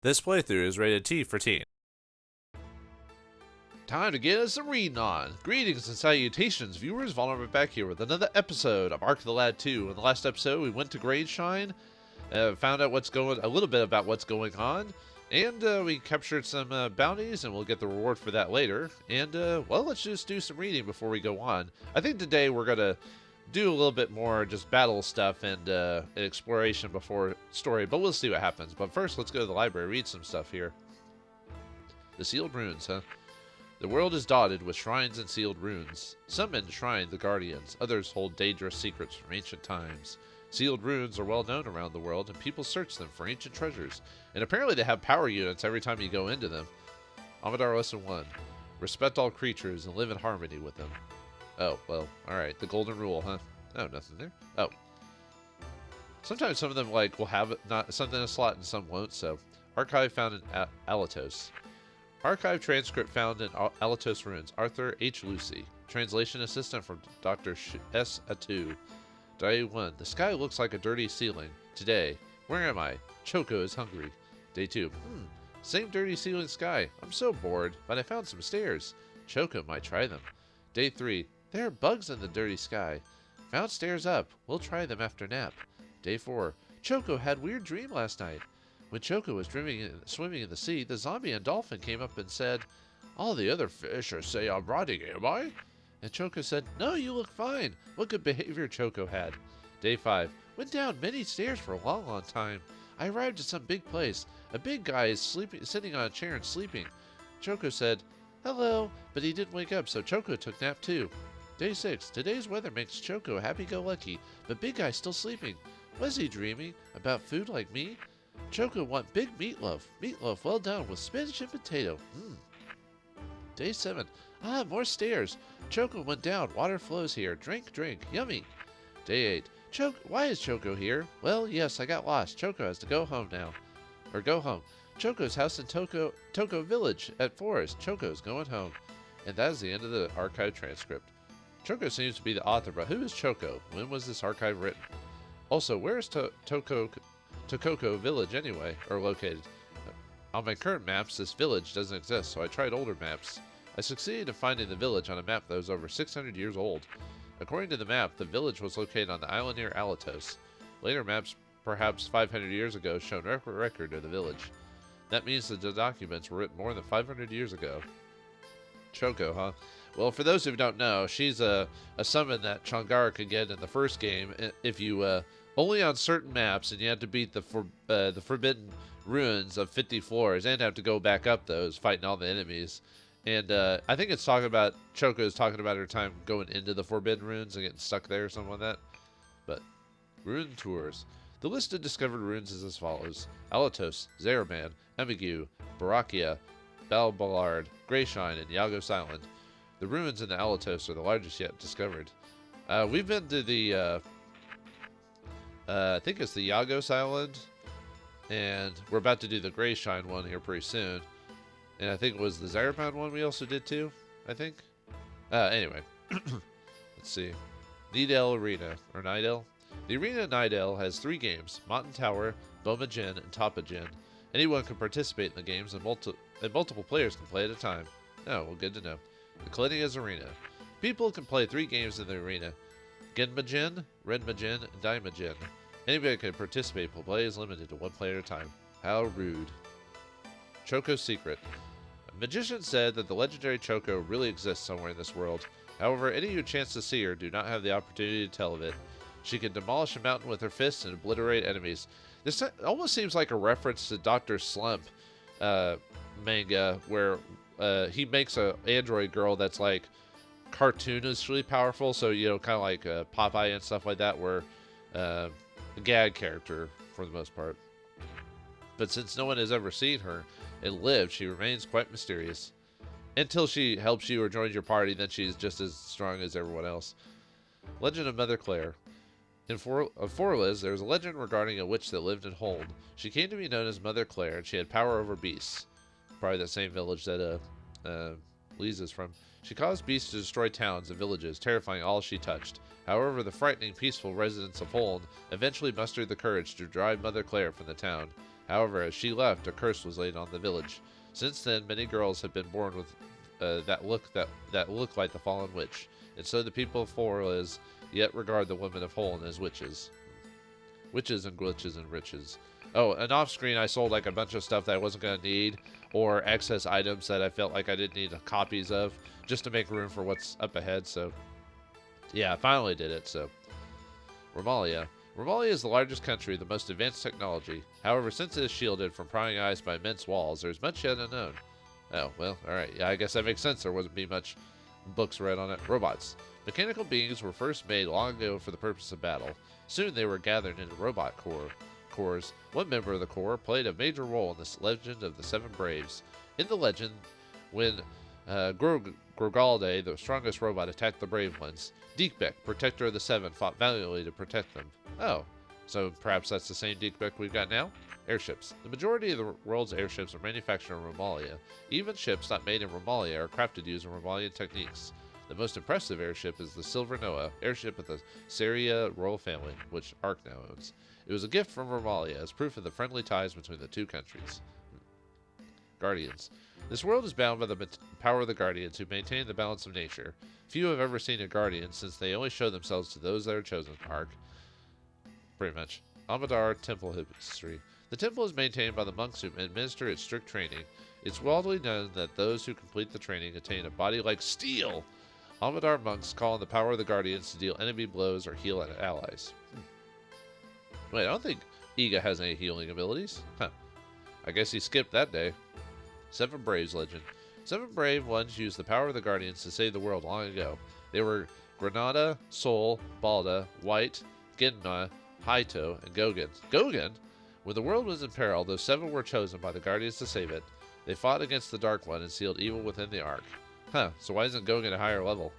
This playthrough is rated T for teen. Time to get us some reading on. Greetings and salutations, viewers. Vauldemare back here with another episode of Ark of the Lad 2. In the last episode, we went to Graveshine, found out a little bit about what's going on, and we captured some bounties, and we'll get the reward for that later. And, well, let's just do some reading before we go on. I think today we're going to do a little bit more just battle stuff and exploration before story, but we'll see what happens. But first, let's go to the library, read some stuff here. The sealed runes, huh? The world is dotted with shrines and sealed runes. Some enshrine the guardians, others hold dangerous secrets from ancient times. Sealed runes are well known around the world, and people search them for ancient treasures. And apparently they have power units every time you go into them. Amadar Lesson 1. Respect all creatures and live in harmony with them. Oh, well, alright. The golden rule, huh? Oh, nothing there. Oh. Sometimes some of them, like, will have something in a slot and some won't, so. Archive found in Alatos. Archive transcript found in Alatos Ruins. Arthur H. Lucy. Translation assistant from Dr. S. Atu. Day 1. The sky looks like a dirty ceiling. Today. Where am I? Choco is hungry. Day 2. Same dirty ceiling sky. I'm so bored, but I found some stairs. Choco might try them. Day 3. There are bugs in the dirty sky. Found stairs up. We'll try them after nap. Day 4. Choco had weird dream last night. When Choco was swimming in the sea, the zombie and dolphin came up and said, "All the other fish are say I'm rotting, am I?" And Choco said, "No, you look fine." What good behavior Choco had. Day 5. Went down many stairs for a long, long time. I arrived at some big place. A big guy is sitting on a chair and sleeping. Choco said, "Hello," but he didn't wake up, so Choco took nap too. Day 6. Today's weather makes Choco happy-go-lucky, but Big Guy's still sleeping. Was he dreaming about food like me? Choco want big meatloaf. Meatloaf well done with spinach and potato. Day 7. More stairs. Choco went down. Water flows here. Drink, drink. Yummy. Day 8. Why is Choco here? Well, yes, I got lost. Choco has to go home now. Or go home. Choco's house in Toko Village at Forest. Choco's going home. And that is the end of the archive transcript. Choco seems to be the author, but who is Choco? When was this archive written? Also, where is Tokoko Village anyway, or located? On my current maps, this village doesn't exist, so I tried older maps. I succeeded in finding the village on a map that was over 600 years old. According to the map, the village was located on the island near Alatos. Later maps, perhaps 500 years ago, show a record of the village. That means that the documents were written more than 500 years ago. Choco, huh? Well, for those who don't know, she's a summon that Changara could get in the first game if you only on certain maps, and you have to beat the forbidden ruins of 50 floors, and have to go back up those, fighting all the enemies. And I think it's talking about Choco is talking about her time going into the forbidden ruins and getting stuck there or something like that. But rune tours. The list of discovered ruins is as follows: Alatos, Zaraman, Emigu, Barakia, Balbalard, Greyshine, and Yagos Island. The ruins in the Alatos are the largest yet discovered. We've been to the, I think it's the Yagos Island, and we're about to do the Greyshine one here pretty soon. And I think it was the Zaraman one we also did too, I think. Anyway, let's see. Nidel Arena, or Nidel. The Arena Nidel has 3 games: Mountain Tower, Bomagen, and Topagen. Anyone can participate in the games, and multiple players can play at a time. Oh, well, good to know. The Kalinia's Arena. People can play 3 games in the arena: Genmagen, Redmagen, and Dimagen. Anybody can participate, but play is limited to 1 player at a time. How rude. Choco's Secret. A magician said that the legendary Choco really exists somewhere in this world. However, any who chance to see her do not have the opportunity to tell of it. She can demolish a mountain with her fists and obliterate enemies. This almost seems like a reference to Dr. Slump manga, where he makes a android girl that's like cartoonishly powerful, so kind of like Popeye and stuff like that, where a gag character for the most part. But since no one has ever seen her and lived, she remains quite mysterious. Until she helps you or joins your party, then she's just as strong as everyone else. Legend of Mother Claire. In Forliz, there is a legend regarding a witch that lived in Hold. She came to be known as Mother Claire, and she had power over beasts. Probably the same village that Lisa's from. She caused beasts to destroy towns and villages, terrifying all she touched. However, the frightening, peaceful residents of Hold eventually mustered the courage to drive Mother Claire from the town. However, as she left, a curse was laid on the village. Since then, many girls have been born with that look like the fallen witch, and so the people of Forliz yet regard the women of Holn as witches. Witches and glitches and riches. Oh, and off screen I sold like a bunch of stuff that I wasn't going to need, or excess items that I felt like I didn't need copies of, just to make room for what's up ahead, so yeah, I finally did it, so. Romalia. Romalia is the largest country, the most advanced technology. However, since it is shielded from prying eyes by immense walls, there is much yet unknown. Oh, well, alright, yeah, I guess that makes sense. There wouldn't be much books read on it. Robots. Mechanical beings were first made long ago for the purpose of battle. Soon they were gathered into robot cores. One member of the core played a major role in this legend of the Seven Braves. In the legend, when Grogalde, the strongest robot, attacked the brave ones, Deekbeck, protector of the Seven, fought valiantly to protect them. Oh, so perhaps that's the same Deekbeck we've got now? Airships. The majority of the world's airships are manufactured in Romalia. Even ships not made in Romalia are crafted using Romalian techniques. The most impressive airship is the Silver Noah, airship of the Saria royal family, which Ark now owns. It was a gift from Romalia as proof of the friendly ties between the two countries. Guardians. This world is bound by the power of the Guardians, who maintain the balance of nature. Few have ever seen a Guardian, since they only show themselves to those that are chosen. Ark. Pretty much. Amadar Temple History. The temple is maintained by the monks who administer its strict training. It's widely known that those who complete the training attain a body like steel. Amadar monks call on the power of the Guardians to deal enemy blows or heal allies. Wait, I don't think Iga has any healing abilities. Huh. I guess he skipped that day. Seven Braves legend. Seven brave ones used the power of the Guardians to save the world long ago. They were Granada, Sol, Balda, White, Genma, Haito, and Gogan. Gogan? When the world was in peril, those seven were chosen by the Guardians to save it. They fought against the Dark One and sealed evil within the Ark. Huh, so why isn't Gogan a higher level?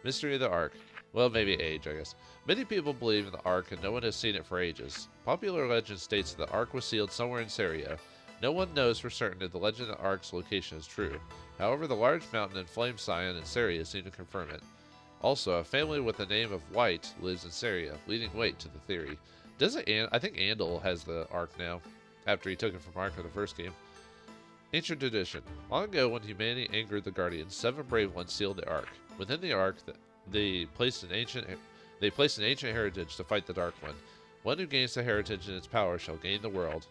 Mystery of the Ark. Well, maybe age, I guess. Many people believe in the Ark, and no one has seen it for ages. Popular legend states that the Ark was sealed somewhere in Saria. No one knows for certain if the legend of the Ark's location is true. However, the large mountain and flame scion in Saria seem to confirm it. Also, a family with the name of White lives in Saria, leading weight to the theory. I think Andal has the Ark now, after he took it from Ark in the first game. Ancient tradition. Long ago, when humanity angered the Guardians, seven brave ones sealed the Ark. Within the Ark, they placed an ancient heritage to fight the Dark One. One who gains the heritage and its power shall gain the world.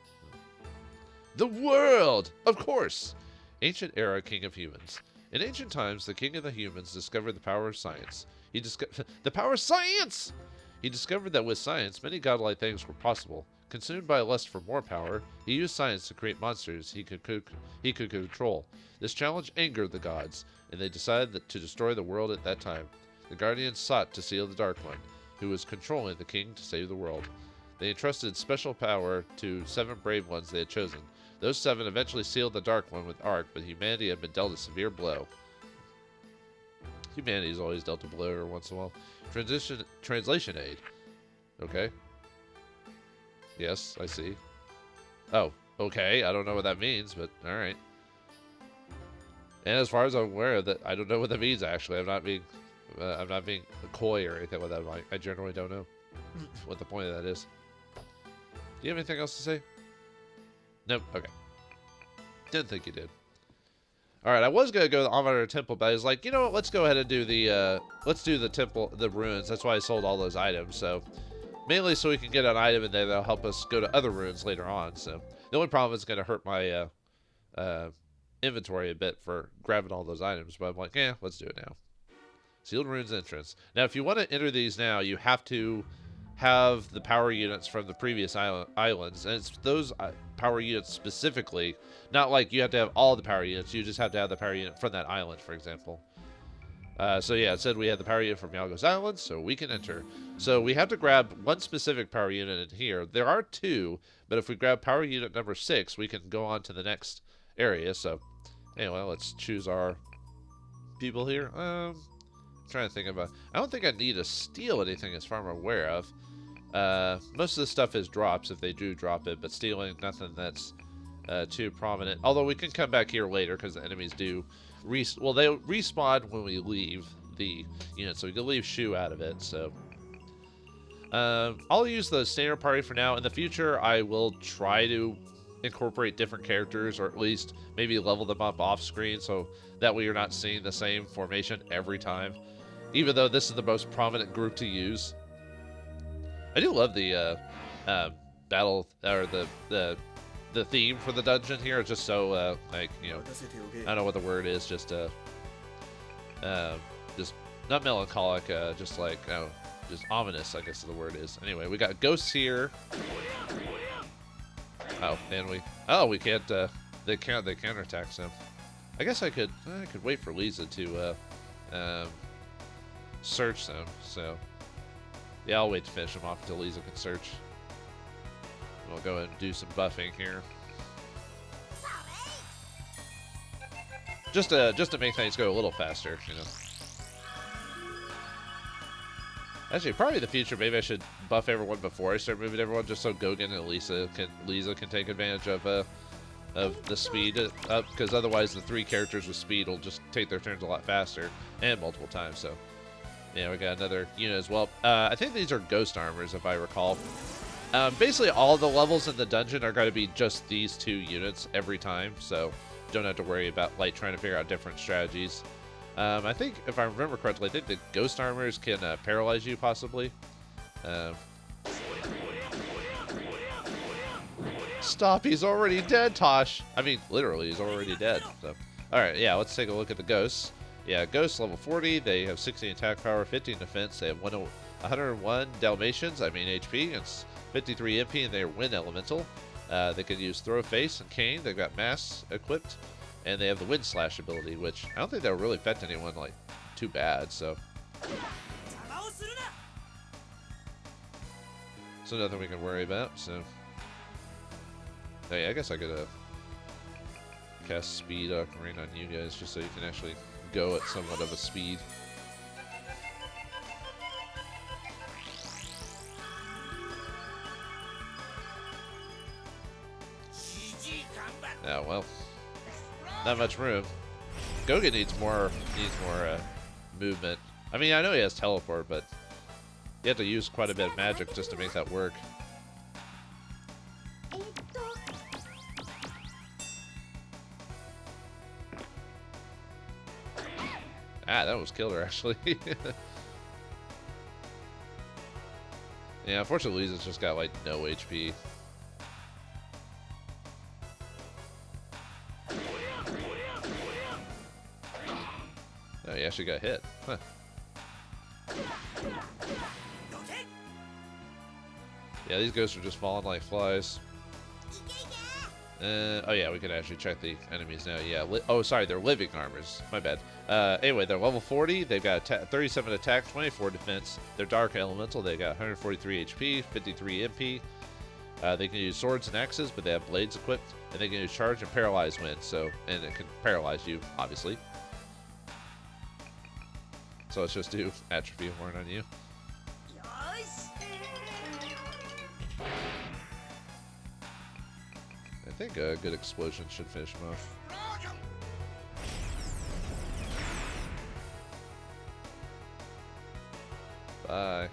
The world! Of course! Ancient era king of humans. In ancient times, the king of the humans discovered the power of science. The power of science! He discovered that with science, many godlike things were possible. Consumed by a lust for more power, he used science to create monsters he could control. This challenge angered the gods, and they decided to destroy the world at that time. The Guardians sought to seal the Dark One, who was controlling the king to save the world. They entrusted special power to seven brave ones they had chosen. Those seven eventually sealed the Dark One with Ark, but humanity had been dealt a severe blow. Humanity is always dealt a blow every once in a while. Translation aid. Okay. Yes, I see. Oh, okay. I don't know what that means, but alright. And as far as I'm aware of that, I don't know what that means, actually. I'm not being coy or anything like that. I generally don't know what the point of that is. Do you have anything else to say? Nope. Okay. Didn't think you did. Alright, I was going to go to the Amadar Temple, but I was like, you know what, let's go ahead and do the temple, the ruins. That's why I sold all those items, so. Mainly so we can get an item in there that'll help us go to other ruins later on, so. The only problem is going to hurt my, inventory a bit for grabbing all those items, but I'm like, let's do it now. Sealed Ruins entrance. Now, if you want to enter these now, you have to have the power units from the previous islands, and it's those power units specifically, not like you have to have all the power units, you just have to have the power unit from that island, for example. So yeah, it said we had the power unit from Yalgos Island, so we can enter. So we have to grab one specific power unit in here. There are two, but if we grab power unit number 6, we can go on to the next area. So anyway, let's choose our people here. I'm trying to think about. I don't think I need to steal anything as far as I'm aware of. Most of the stuff is drops if they do drop it, but stealing nothing that's too prominent. Although we can come back here later because the enemies do they respawn when we leave the unit, so we can leave Shu out of it. So I'll use the standard party for now. In the future, I will try to incorporate different characters, or at least maybe level them up off screen, so that way you're not seeing the same formation every time. Even though this is the most prominent group to use. I do love the battle, or the theme for the dungeon here. It's just so like, you know, I don't know what the word is, just not melancholic, just like, oh, just ominous, I guess the word is. Anyway, we got ghosts here. Oh, and we can't, they counterattack them. I guess I could wait for Lisa to search them. So yeah, I'll wait to finish them off until Lisa can search. We'll go ahead and do some buffing here, just to make things go a little faster, you know. Actually, probably in the future, maybe I should buff everyone before I start moving everyone, just so Gogan and Lisa can take advantage of the speed up, because otherwise the 3 characters with speed will just take their turns a lot faster and multiple times. So yeah, we got another unit as well. I think these are ghost armors, if I recall. Basically, all the levels in the dungeon are going to be just these 2 units every time, so don't have to worry about like trying to figure out different strategies. I think, if I remember correctly, I think the ghost armors can paralyze you, possibly. Stop, he's already dead, Tosh. I mean, literally, he's already dead. So, alright, yeah, let's take a look at the ghosts. Yeah, ghosts level 40, they have 16 attack power, 15 defense, they have 101 Dalmatians, I mean HP, and 53 MP, and they are wind elemental. They can use throw, face, and cane. They've got mass equipped, and they have the wind slash ability, which I don't think that'll really affect anyone like too bad. So nothing we can worry about. So hey, I guess I could cast speed rain on you guys, just so you can actually go at somewhat of a speed. Yeah, well, not much room. Goga needs more movement. I mean, I know he has teleport, but you have to use quite a bit of magic just to make that work. Ah, that was killer, actually. Yeah, unfortunately, Lisa's just got like no HP. Oh, he actually got hit. Huh. Yeah, these ghosts are just falling like flies. Oh yeah, we can actually check the enemies now. Yeah, oh sorry, they're living armors. My bad. Anyway, they're level 40. They've got 37 attack, 24 defense. They're dark elemental. They got 143 HP, 53 MP. They can use swords and axes, but they have blades equipped, and they can use charge and paralyze wind. So, and it can paralyze you, obviously. So let's just do attribute horn on you. I think a good explosion should finish him off. Bye.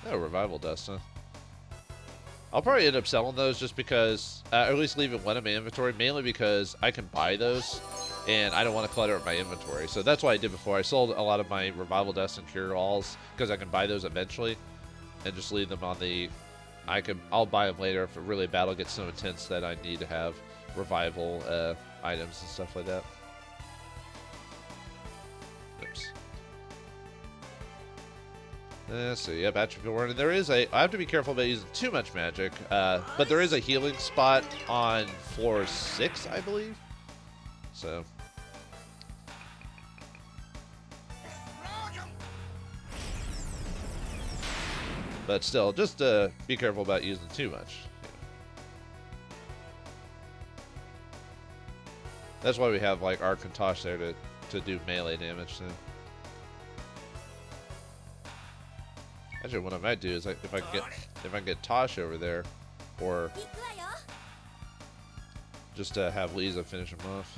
Oh, revival dust, huh? I'll probably end up selling those just because, or at least leaving one in my inventory, mainly because I can buy those, and I don't want to clutter up my inventory. So that's what I did before. I sold a lot of my revival dust and cure-alls because I can buy those eventually, and just leave them on the... I'll buy them later if really a battle gets so intense that I need to have revival items and stuff like that. Oops. So yep, attribute warning. There is I have to be careful about using too much magic, but there is a healing spot on floor 6, I believe. So. But still, just be careful about using too much. You know. That's why we have like Arc and Tosh there to do melee damage. So. Actually, what I might do is like, if I can get Tosh over there, or just to have Lisa finish him off.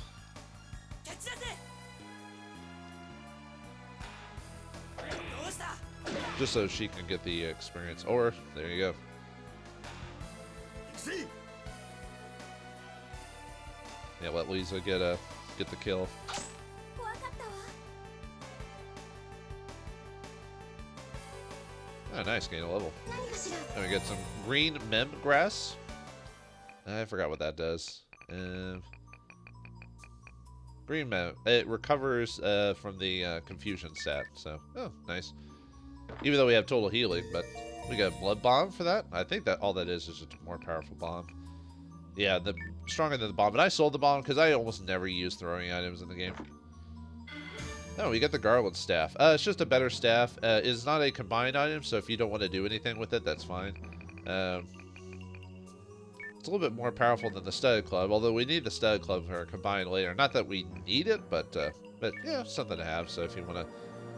Just so she can get the experience. Or, there you go. Yeah, let Lisa get the kill. Oh, nice, gain a level. And we get some green mem grass. I forgot what that does. Green mem. It recovers from the confusion stat. So, oh, nice. Even though we have total healing, but we got a blood bomb for that. I think that all that is just a more powerful bomb. Yeah, the stronger than the bomb. But I sold the bomb because I almost never use throwing items in the game. Oh, we got the Garland Staff. It's just a better staff. It's not a combined item, so if you don't want to do anything with it, that's fine. It's a little bit more powerful than the Studded Club, although we need the Studded Club for combined later. Not that we need it, but yeah, something to have. So if you want to,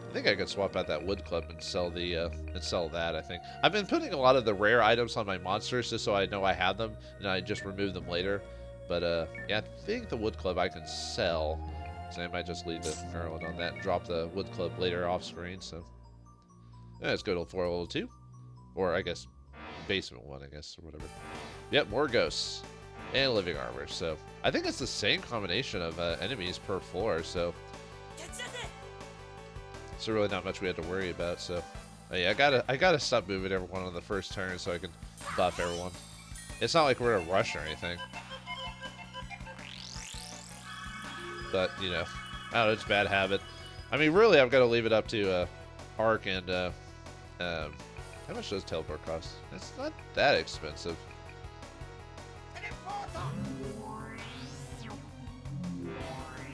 I think I could swap out that Wood Club and sell that. I think I've been putting a lot of the rare items on my monsters just so I know I have them and I just remove them later. But yeah, I think the Wood Club I can sell. So I might just leave the Garland on that and drop the Wood Club later off screen. So yeah, let's go to floor level 2, or I guess basement 1, I guess, or whatever. Yep, more ghosts and living armor. So I think it's the same combination of enemies per floor. So really not much we had to worry about. So yeah, I gotta stop moving everyone on the first turn so I can buff everyone. It's not like we're in a rush or anything. But, you know, I don't know, it's a bad habit. I mean, really, I've got to leave it up to Ark and, how much does teleport cost? It's not that expensive.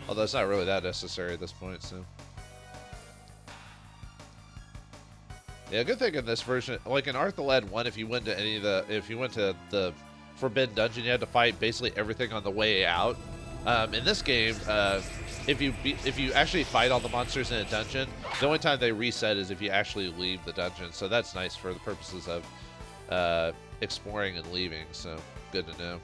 Although it's not really that necessary at this point, so. Yeah, good thing in this version, like in Ark the Lad 1, if you went to the Forbidden Dungeon, you had to fight basically everything on the way out. In this game, if you actually fight all the monsters in a dungeon, the only time they reset is if you actually leave the dungeon. So that's nice for the purposes of exploring and leaving. So good to know.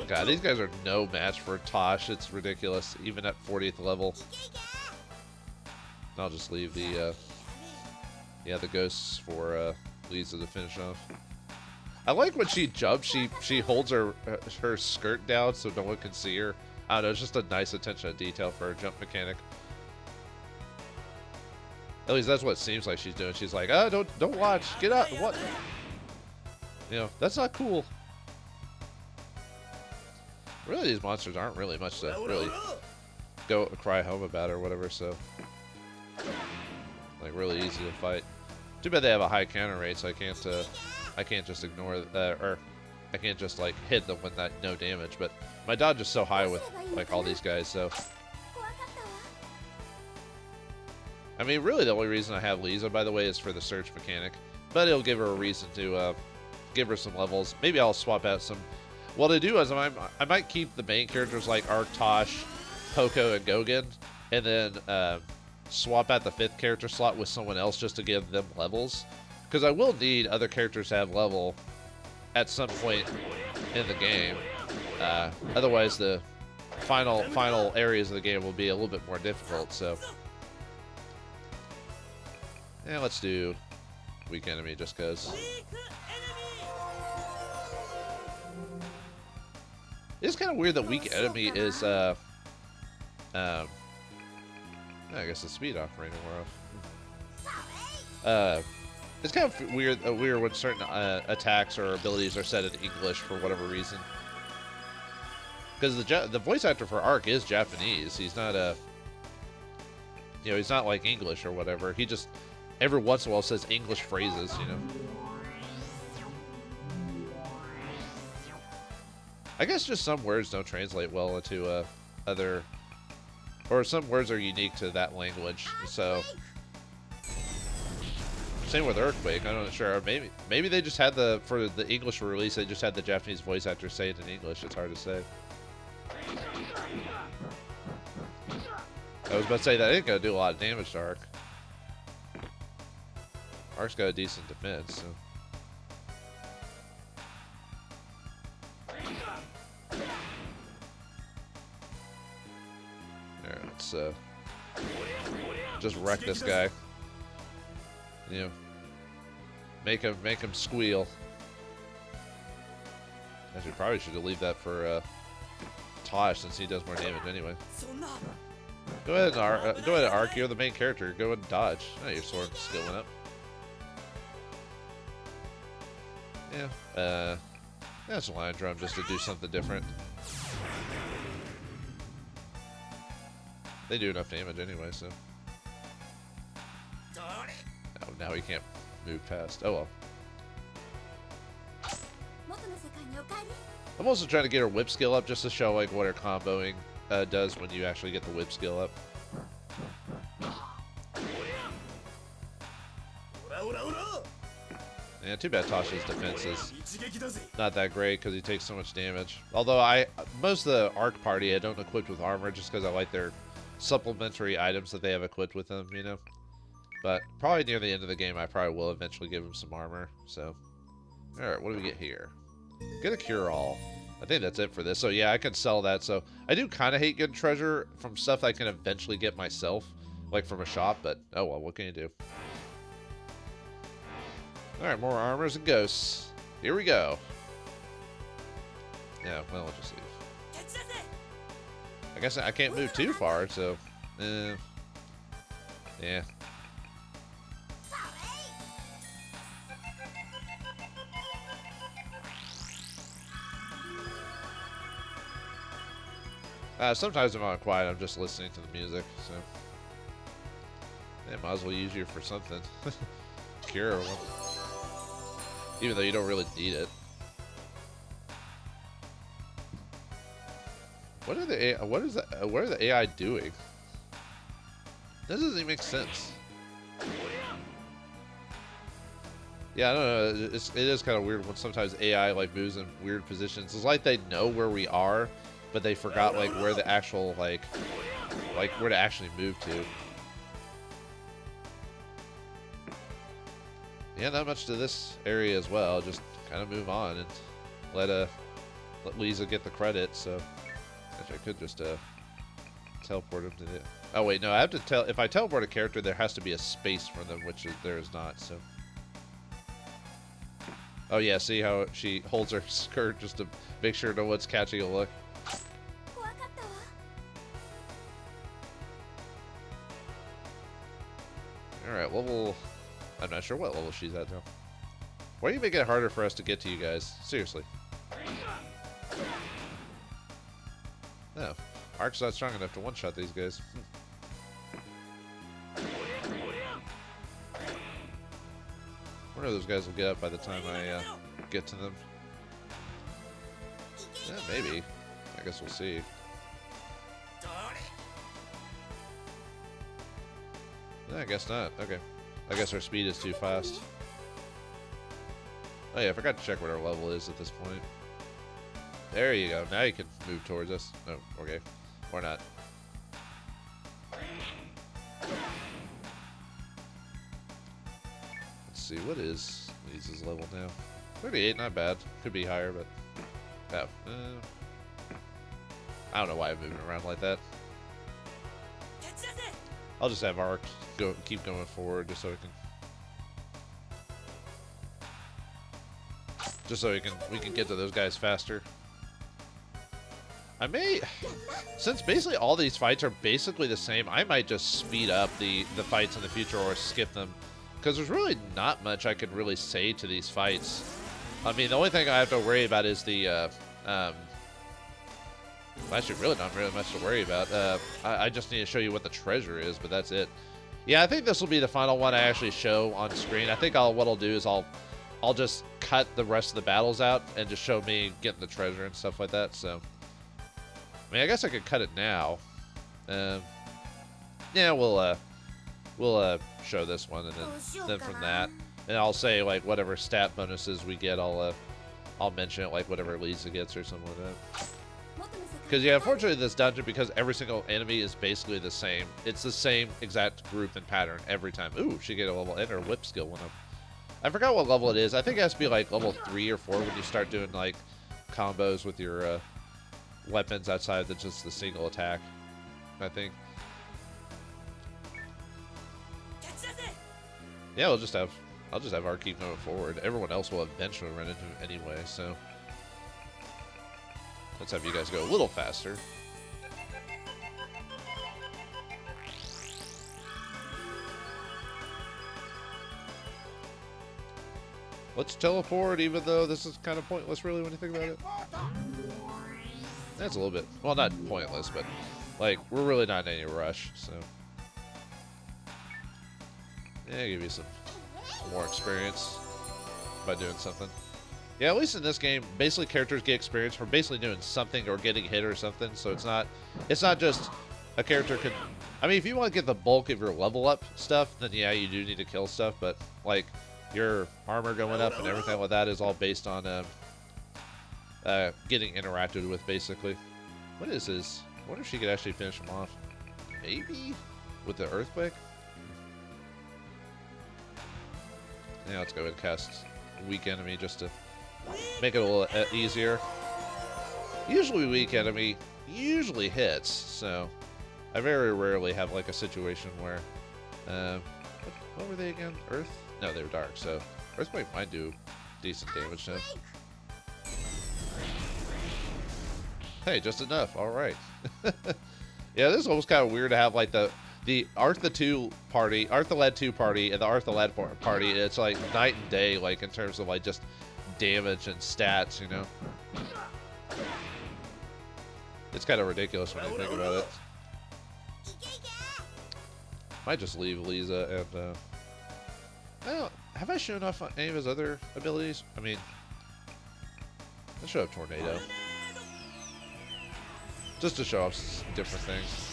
God, these guys are no match for Tosh. It's ridiculous, even at 40th level. I'll just leave the the ghosts for Lisa to finish off. I like when she jumps, she holds her skirt down so no one can see her. I don't know, it's just a nice attention to detail for her jump mechanic. At least that's what it seems like she's doing. She's like, oh, don't watch, get up, what? You know, that's not cool. Really, these monsters aren't really much to really go cry home about or whatever, so. Like, really easy to fight. Too bad they have a high counter rate, so I can't just ignore or I can't just like hit them with that no damage. But my dodge is so high with like all these guys, so I mean, really the only reason I have Lisa, by the way, is for the search mechanic. But it'll give her a reason to give her some levels. Maybe I'll swap out some. What I do is I might keep the main characters like Ark, Tosh, Poco, and Gogan, and then swap out the 5th character slot with someone else just to give them levels. Because I will need other characters to have level at some point in the game. Otherwise, the final areas of the game will be a little bit more difficult. So, yeah, let's do weak enemy just because. It's kind of weird that weak enemy is. I guess the speed operator wore off. It's kind of weird when certain attacks or abilities are set in English for whatever reason. Because the voice actor for Ark is Japanese. He's not he's not like English or whatever. He just every once in a while says English phrases, you know. I guess just some words don't translate well into other, or some words are unique to that language. So. Same with Earthquake. I'm not sure. Maybe they just had for the English release, they just had the Japanese voice actor say it in English. It's hard to say. I was about to say that ain't gonna do a lot of damage to Ark. Ark's got a decent defense. So. There, let's just wreck this guy. You know. Make him squeal. Actually, probably should have leave that for Tosh since he does more damage anyway. Go ahead and Arc. You're the main character. Go ahead and dodge. Oh, your sword skill went up. Yeah. That's a line drum just to do something different. They do enough damage anyway, so. Oh, now he can't move past. Oh well. I'm also trying to get her whip skill up just to show like what her comboing does when you actually get the whip skill up. Yeah, too bad Tasha's defense is not that great because he takes so much damage. Although most of the Arc party I don't equip with armor just because I like their supplementary items that they have equipped with them, you know. But probably near the end of the game I probably will eventually give him some armor. So, all right, what do we get here? Get a cure-all. I think that's it for this. So yeah, I can sell that. So I do kind of hate getting treasure from stuff I can eventually get myself, like from a shop. But oh well, what can you do? All right, more armors and ghosts. Here we go. Yeah, well, I'll just leave. I guess I can't move too far, so yeah. Sometimes when I'm quiet, I'm just listening to the music, so. Yeah, might as well use you for something. Cure one. Even though you don't really need it. What are the AI, what are the AI doing? This doesn't even make sense. Yeah, I don't know. It is kind of weird when sometimes AI like moves in weird positions. It's like they know where we are, but they forgot like where the actual like where to actually move to. Yeah, not much to this area as well. Just kind of move on and let Lisa get the credit. So actually, I could just teleport him to the. Oh wait, no, I have to tell. If I teleport a character, there has to be a space for them, which there is not. So. Oh yeah, see how she holds her skirt just to make sure no one's catching a look. Alright, level. I'm not sure what level she's at now. Why do you make it harder for us to get to you guys? Seriously. No. Arc's not strong enough to one-shot these guys. I wonder if those guys will get up by the time I get to them. Yeah, maybe. I guess we'll see. No, I guess not. Okay. I guess our speed is too fast. Oh yeah, I forgot to check what our level is at this point. There you go. Now you can move towards us. No, okay. Or not. Let's see, what is Lisa's level now? 38, not bad. Could be higher, but... Oh, I don't know why I'm moving around like that. I'll just have Arc keep going forward just so we can... we can get to those guys faster. I may... Since basically all these fights are basically the same, I might just speed up the fights in the future or skip them. Because there's really not much I can really say to these fights. I mean, the only thing I have to worry about is the... actually, really not really much to worry about. I just need to show you what the treasure is, but that's it. Yeah, I think this will be the final one I actually show on screen. I think what I'll do is I'll just cut the rest of the battles out and just show me getting the treasure and stuff like that. So, I mean, I guess I could cut it now. Yeah, we'll show this one, and then from that, and I'll say like whatever stat bonuses we get, I'll mention it, like whatever Lisa gets or something like that. Because yeah, unfortunately this dungeon, because every single enemy is basically the same. It's the same exact group and pattern every time. Ooh, she get a level, and her whip skill went up. I forgot what level it is. I think it has to be like level 3 or 4 when you start doing like combos with your weapons outside of just the single attack, I think. Yeah, we'll just have I'll just have our keep going forward. Everyone else will eventually run into him anyway, so let's have you guys go a little faster. Let's teleport, even though this is kind of pointless, really, when you think about it. That's a little bit, well, not pointless, but, like, we're really not in any rush, so. Yeah, give you some more experience by doing something. Yeah, at least in this game, basically characters get experience for basically doing something or getting hit or something, so it's not just a character could, I mean, if you want to get the bulk of your level up stuff, then yeah, you do need to kill stuff, but, like, your armor going up and everything like that is all based on getting interacted with, basically. What is this? I wonder if she could actually finish him off. Maybe? With the earthquake? Yeah, let's go ahead and cast weak enemy just to make it a little easier. Usually weak enemy usually hits, so I very rarely have like a situation where what were they again? Earth? No, they were dark, so earthquake might do decent damage to him. Hey, just enough. All right. Yeah, this is almost kind of weird to have like the Artha 2 party, Artha Lad 2 party, and the Artha Lad party. It's like night and day, like in terms of like just damage and stats, you know. It's kind of ridiculous when you think about it. Might just leave Lisa and I don't. Have I shown off any of his other abilities? I mean, let's show up Tornado. Just to show off different things.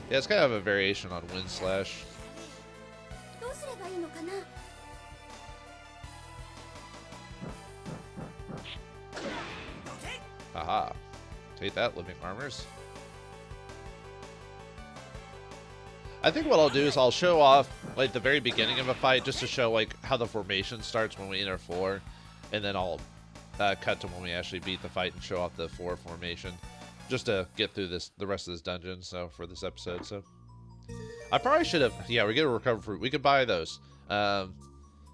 Yeah, it's kind of a variation on Wind Slash. Haha. Take that, living armors. I think what I'll do is I'll show off like the very beginning of a fight just to show like how the formation starts when we enter floor, and then I'll cut to when we actually beat the fight and show off the 4 formation, just to get through the rest of this dungeon. So for this episode, so I probably should have. Yeah, we get a recover fruit. We could buy those. Yeah,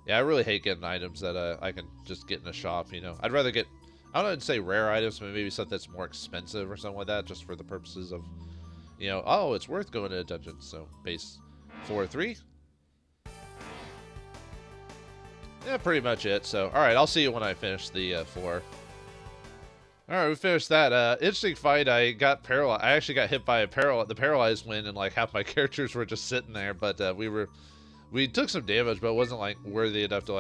I really hate getting items that I can just get in a shop. You know, I'd rather get, I don't know, say rare items, but maybe something that's more expensive or something like that, just for the purposes of, you know, oh, it's worth going to a dungeon. So base 4-3. Yeah, pretty much it. So, all right, I'll see you when I finish the floor. All right, we finished that. Interesting fight. I got paralyzed. I actually got hit by the paralyzed wind, and like half my characters were just sitting there. But we took some damage, but it wasn't like worthy enough to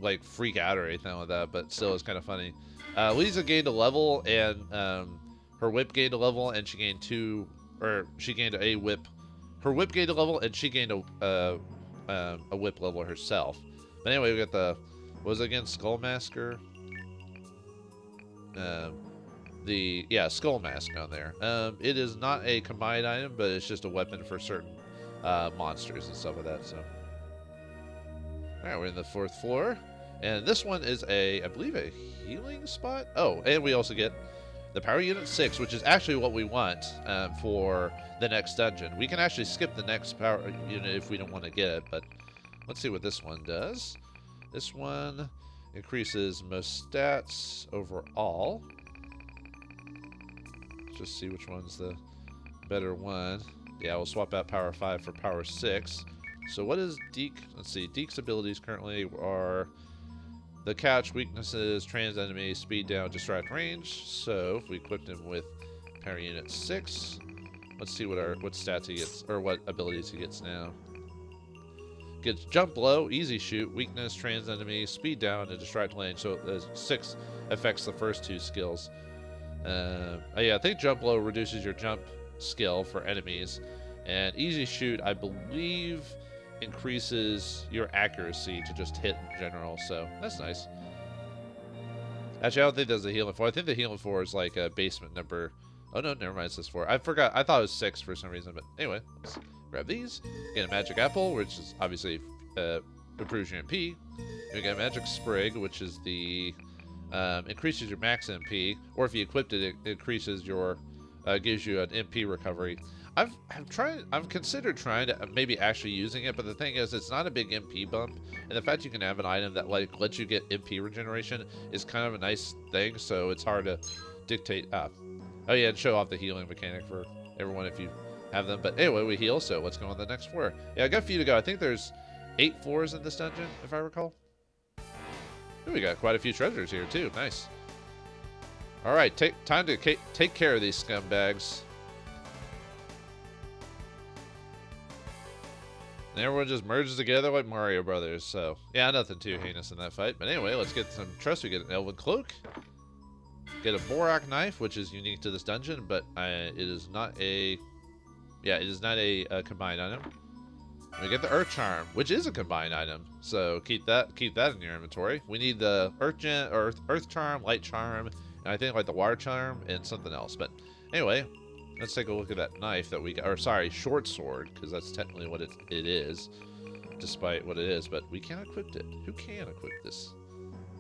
like freak out or anything like that. But still, it's kind of funny. Lisa gained a level, and her whip gained a level, and she gained a whip. Her whip gained a level, and she gained a whip level herself. But anyway, we got what was it again? Skullmasker? Skull Mask on there. It is not a combined item, but it's just a weapon for certain monsters and stuff like that, so. Alright, we're in the 4th floor. And this one is I believe a healing spot? Oh, and we also get the Power Unit 6, which is actually what we want for the next dungeon. We can actually skip the next Power Unit if we don't want to get it, but let's see what this one does. This one increases most stats overall. Let's just see which one's the better one. Yeah, we'll swap out Power 5 for Power 6. So what is Deke? Let's see. Deke's abilities currently are the catch, weaknesses, trans enemy, speed down, distract range. So if we equipped him with Power Unit 6, let's see what stats he gets, or what abilities he gets now. Gets jump low, easy shoot, weakness, trans enemy, speed down, and distract range. So 6 affects the first 2 skills. Yeah, I think jump low reduces your jump skill for enemies, and easy shoot, I believe, increases your accuracy to just hit in general. So that's nice. Actually, I don't think there's a healing 4. I think the healing 4 is like a basement number. Oh no, never mind, it says 4. I forgot. I thought it was 6 for some reason, but anyway. Let's grab these. Get a magic apple, which is obviously improves your MP. We got a magic sprig, which is the increases your max MP, or if you equipped it, it increases your gives you an MP recovery. I've considered trying to maybe actually using it, but the thing is, it's not a big MP bump, and the fact you can have an item that like lets you get MP regeneration is kind of a nice thing. So it's hard to dictate. Oh yeah, and show off the healing mechanic for everyone if you have them. But anyway, we heal. So let's go on the next floor. Yeah, I got a few to go. I think there's 8 floors in this dungeon, if I recall. Ooh, we got quite a few treasures here too. Nice. All right, time to take care of these scumbags. And everyone just merges together like Mario Brothers. So yeah, nothing too heinous in that fight. But anyway, let's get some trust. We get an Elven Cloak, get a Borak knife, which is unique to this dungeon, but it is not a combined item. We get the Earth Charm, which is a combined item, so keep that in your inventory. We need the Earth Charm, Light Charm, and I think like the Water Charm and something else. But anyway, let's take a look at that knife that we got, or sorry, short sword, because that's technically what it is, despite what it is. But we can't equip it. Who can equip this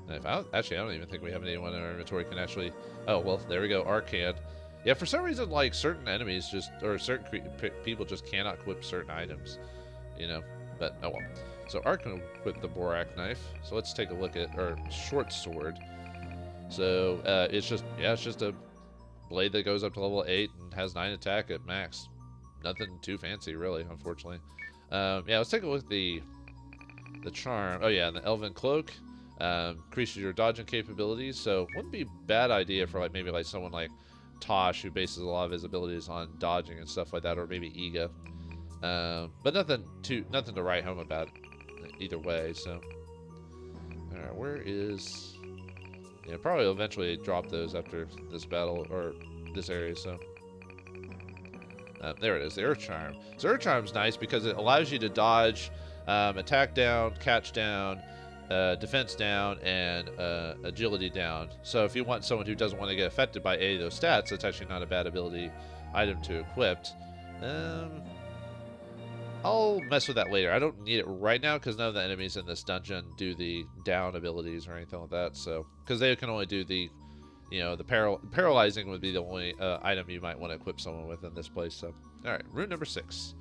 knife? Actually, I don't even think we have anyone in our inventory can actually. Oh well, there we go. Arc can. Yeah, for some reason, like certain enemies or certain people just cannot equip certain items. You know, but oh well. So Ark can equip the Borak knife. So let's take a look at our short sword. So it's just a blade that goes up to level 8 and has 9 attack at max. Nothing too fancy, really, unfortunately. Yeah, let's take a look at the charm. Oh yeah, and the Elven Cloak increases your dodging capabilities. So wouldn't be a bad idea for like maybe like someone like Tosh, who bases a lot of his abilities on dodging and stuff like that, or maybe Iga. But nothing to write home about either way. So, all right, where is? Yeah, probably eventually drop those after this battle or this area. So, there it is, the Earth Charm. So Earth Charm's nice because it allows you to dodge, attack down, catch down, defense down, and agility down. So if you want someone who doesn't want to get affected by any of those stats, it's actually not a bad ability item to equip. I'll mess with that later. I don't need it right now because none of the enemies in this dungeon do the down abilities or anything like that. So, because they can only do the, the paralyzing would be the only item you might want to equip someone with in this place. So, all right, rune number 6.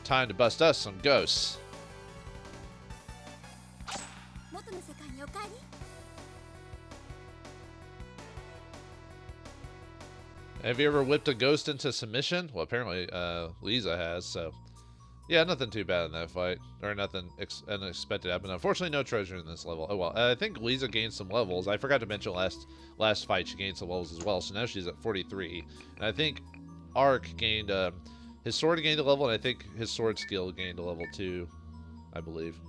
Time to bust us some ghosts. Have you ever whipped a ghost into submission? Well, apparently Lisa has, so yeah, nothing too bad in that fight, or nothing unexpected happened. Unfortunately, no treasure in this level. Oh well, I think Lisa gained some levels. I forgot to mention last fight she gained some levels as well, so now she's at 43. And I think Ark gained his sword gained a level, and I think his sword skill gained a level too, I believe.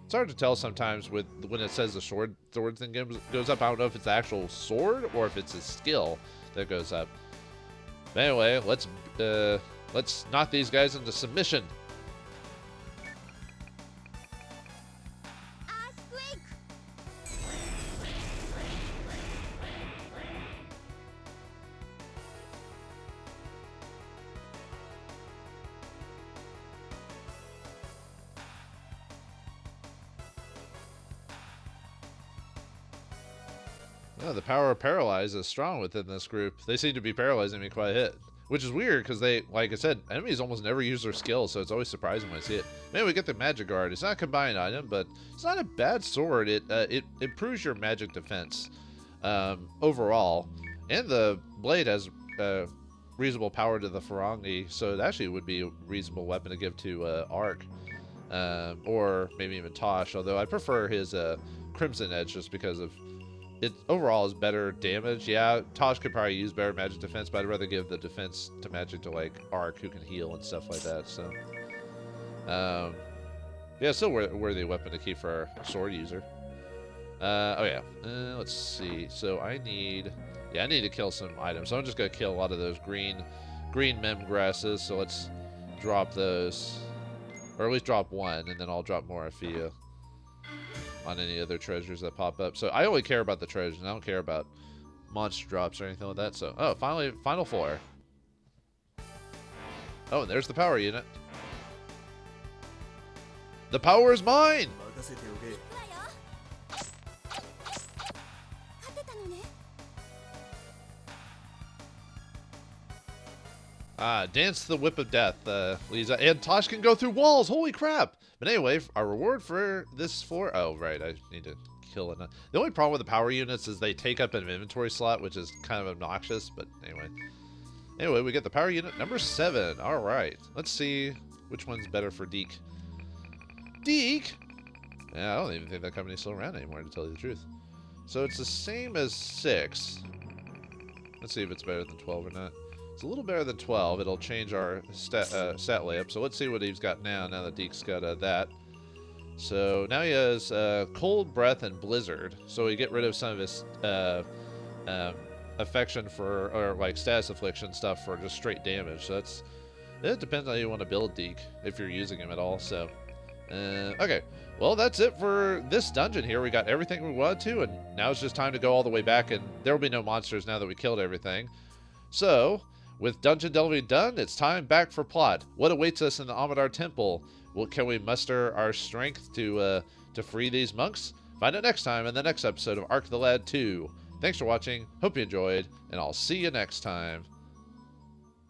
It's hard to tell sometimes when it says the sword thing goes up. I don't know if it's the actual sword or if it's his skill that goes up. But anyway, let's knock these guys into submission. Oh, the power of paralyze is strong within this group. They seem to be paralyzing me quite a hit, which is weird because they, like I said, enemies almost never use their skills, so it's always surprising when I see it. Maybe we get the magic guard. It's not a combined item, but it's not a bad sword. It improves your magic defense overall, and the blade has reasonable power to the Farangi, so it actually would be a reasonable weapon to give to Ark, or maybe even Tosh. Although I prefer his Crimson Edge just because of it overall is better damage. Yeah, Tosh could probably use better magic defense, but I'd rather give the defense to magic to like Ark, who can heal and stuff like that. So, yeah, still worthy weapon to keep for our sword user. Oh yeah, let's see. So I need to kill some items. So I'm just gonna kill a lot of those green mem grasses. So let's drop those, or at least drop one, and then I'll drop more Aphia on any other treasures that pop up. So I only care about the treasures. I don't care about monster drops or anything like that. So, oh, final floor. Oh, and there's the power unit. The power is mine! Dance the Whip of Death, Lisa. And Tosh can go through walls. Holy crap. But anyway, our reward for this floor... Oh, right. I need to kill it. The only problem with the power units is they take up an inventory slot, which is kind of obnoxious. But anyway. Anyway, we get the power unit number 7. All right. Let's see which one's better for Deke. Deke? Yeah, I don't even think that company's still around anymore, to tell you the truth. So it's the same as 6. Let's see if it's better than 12 or not. It's a little better than 12. It'll change our stat layup. So let's see what he's got now that Deke's got that. So now he has Cold Breath and Blizzard. So we get rid of some of his affection for, or like status affliction stuff for just straight damage. So it depends on how you want to build Deke, if you're using him at all. So, okay. Well, that's it for this dungeon here. We got everything we wanted to, and now it's just time to go all the way back, and there will be no monsters now that we killed everything. So, with dungeon delving done, it's time back for plot. What awaits us in the Amadar Temple? Well, can we muster our strength to free these monks? Find out next time in the next episode of Ark the Lad 2. Thanks for watching. Hope you enjoyed, and I'll see you next time.